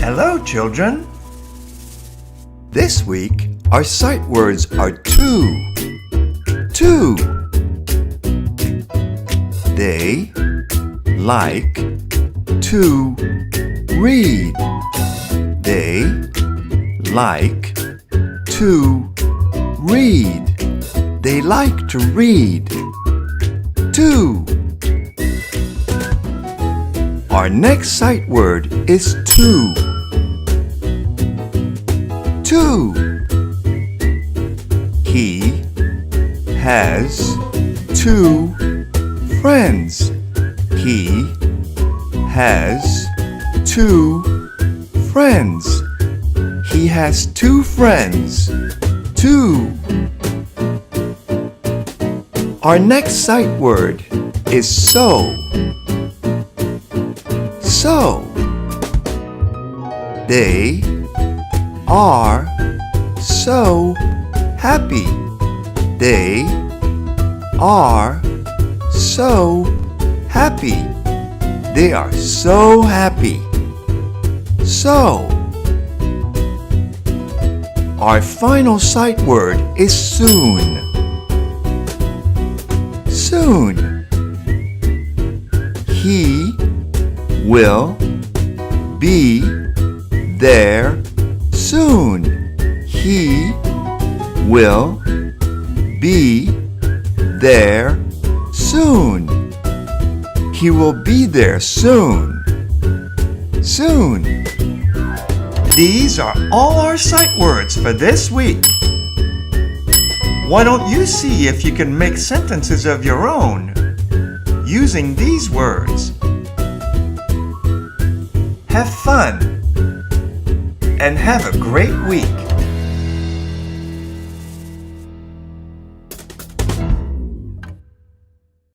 Hello, children. This week, our sight words are to. To. They like to read. They like to read. They like to read. To. Our next sight word is to. To. He has two friends. He has two friends. He has two friends. Two. Our next sight word is so. So. They are so happy. They are so happy. They are so happy. So. Our final sight word is soon. Soon. He will be there soon. He will be there soon. He will be there soon. Soon. These are all our sight words for this week. Why don't you see if you can make sentences of your own using these words? Have fun and have a great week.